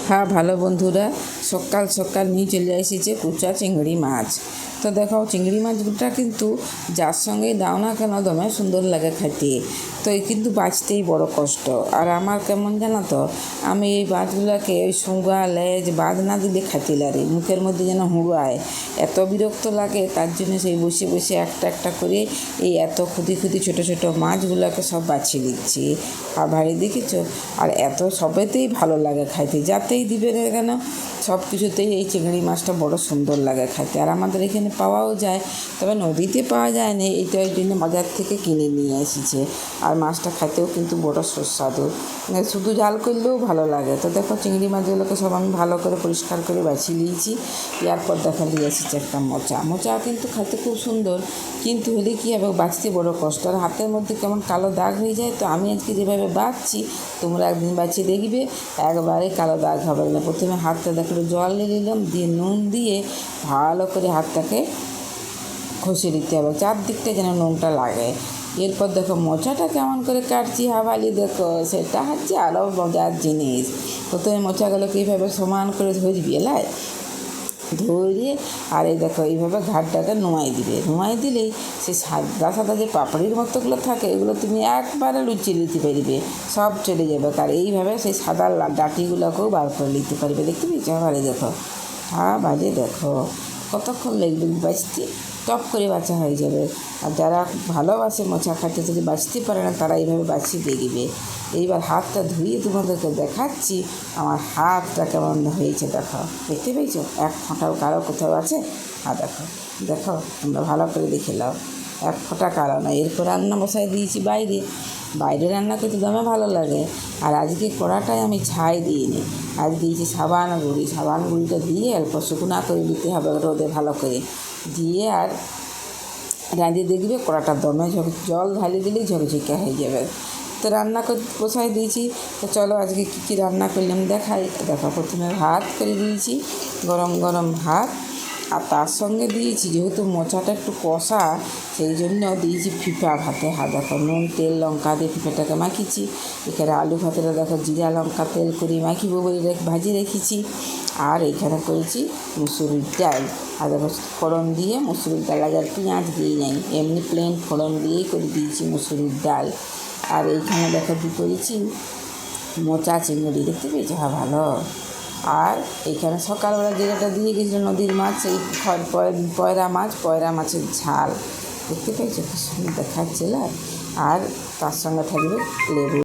হ্যাঁ ভালো বন্ধুরা, সকাল সকাল নিয়ে চলে এসেছে কুচা চিংড়ি মাছ। তো দেখো চিংড়ি মাছটা কিন্তু যার সঙ্গেই দাও না কেন দমে সুন্দর লাগে খেতে। তো এই কিন্তু বাঁচতেই বড় কষ্ট। আর আমার কেমন জানো তো, আমি এই মাছগুলোকে ওই শুঁগা লেজ বাদ না দিলে খেতে লাগে, মুখের মধ্যে যেন হুড়ায়, এত বিরক্ত লাগে। তার জন্য সেই বসে বসে একটা একটা করে এই এত খুদি খুদি ছোটো ছোটো মাছগুলোকে সব বাছিয়ে দিচ্ছি। আর ভারী দেখেছো, আর এত সবেতেই ভালো লাগে খাইতে, যাতেই দিবে না কেন সব কিছুতেই এই চিংড়ি মাছটা বড় সুন্দর লাগে খাইতে। আর আমাদের এখানে পাওয়াও যায়, তবে নদীতে পাওয়া যায় না, এইটা ওই জন্য বাজার থেকে কিনে নিয়ে এসেছে। আর মাছটা খাইতেও কিন্তু বড় সুস্বাদু, শুধু ঝাল করলেও ভালো লাগে। তো দেখো চিংড়ি মাছগুলোকে সব আমি ভালো করে পরিষ্কার করে বাছিয়ে নিয়েছি। এরপর দেখা নিয়ে এসেছি একটা মোচা। মোচা কিন্তু খাইতে খুব সুন্দর, কিন্তু হলে কী হবে, বাছতে বড় কষ্ট। আর হাতের মধ্যে কেমন কালো দাগ হয়ে যায়। তো আমি আজকে যেভাবে বাছছি, তোমরা একদিন বাছিয়ে দেখবে, একবারে কালো দাগ হবে না। প্রথমে হাতটা দেখো জল নিয়ে নিলাম, দিয়ে নুন দিয়ে ভালো করে হাতটাকে ঘষে দিতে হবে, চারদিকটা যেন নুনটা লাগে। এরপর দেখো মোচাটা কেমন করে কাটছি হাবালি, দেখো সেটা হচ্ছে আরও মজার জিনিস। প্রথমে মোচাগুলোকে এইভাবে সমান করে ধরবি এলাই, ধরে আর এই দেখো এইভাবে ঘাটটাকে নোয়াই দিবে। নোয়াই দিলেই সেই সাদা সাদা যে পাপড়ির মতোগুলো থাকে, এগুলো তুমি একবারে লুচিয়ে নিতে পারবে, সব চলে যাবে। আর এইভাবে সেই সাদা ডাঁটিগুলোকেও বার করে নিতে পারবে। দেখতে পেয়েছো? ভালো দেখো, হ্যাঁ বাজে দেখো কতক্ষণ লাগবে বাঁচতে, টপ করে বাছা হয়ে যাবে। আর যারা ভালোবাসে মোচা খাইতে, যদি বাঁচতে পারে না, তারা এইভাবে বাছিয়ে দেখবে। এইবার হাতটা ধুয়ে তোমাদেরকে দেখাচ্ছি আমার হাতটা কেমন হয়েছে। দেখো, দেখতে পেয়েছো? এক ফোঁটাও কালো কোথাও আছে? আর দেখো দেখো, তোমরা ভালো করে দেখে নাও, এক ফোঁটা কালো না। এরপর রান্না বসায় দিয়েছি বাইরে। বাইরে রান্না করতে দমে ভালো লাগে। আর আজকে কড়াটায় আমি ছাই দিইনি, আজ দিয়েছি সাবান গুঁড়ি। সাবান গুঁড়িটা দিয়ে অল্প শুকনো করে দিতে হবে রোদে ভালো করে, দিয়ে আর রাঁধে দেখবে কড়াটা দমে জল ঢালিয়ে দিলেই ঝকঝকে হয়ে যাবে। তো রান্না বসাই দিয়েছি। তো চলো আজকে কী কী রান্না করলাম দেখাই। দেখো প্রথমে ভাত করে দিয়েছি, গরম গরম ভাত। আর তার সঙ্গে দিয়েছি, যেহেতু মোচাটা একটু কষা, সেই জন্য দিয়েছি ফিফা ভাতে। দেখো নুন তেল লঙ্কা দিয়ে ফিফাটাকে মাখিয়েছি। এখানে আলু ভাতেটা দেখো জিরা লঙ্কা তেল করে মাখিয়ে বলে ভাজি রেখেছি। আর এখানে করেছি মুসুরির ডাল। আর দেখো ফোড়ন দিয়ে মুসুরির ডাল, আর পেঁয়াজ দিয়ে নেই, এমনি প্লেন ফোড়ন দিয়েই করে দিয়েছি মুসুরির ডাল। আর এইখানে দেখো কী করেছি, মোচা চিংড়ি। দেখতে পেয়েছো? হ্যাঁ ভালো। আর এইখানে সকালবেলা যেটা দিয়ে গেছিলো নদীর মাছ, এই পয়রা মাছের ঝাল। দেখতে পেয়েছো কি সুন্দর দেখাচ্ছে? আর তার সঙ্গে থাকবে লেবু।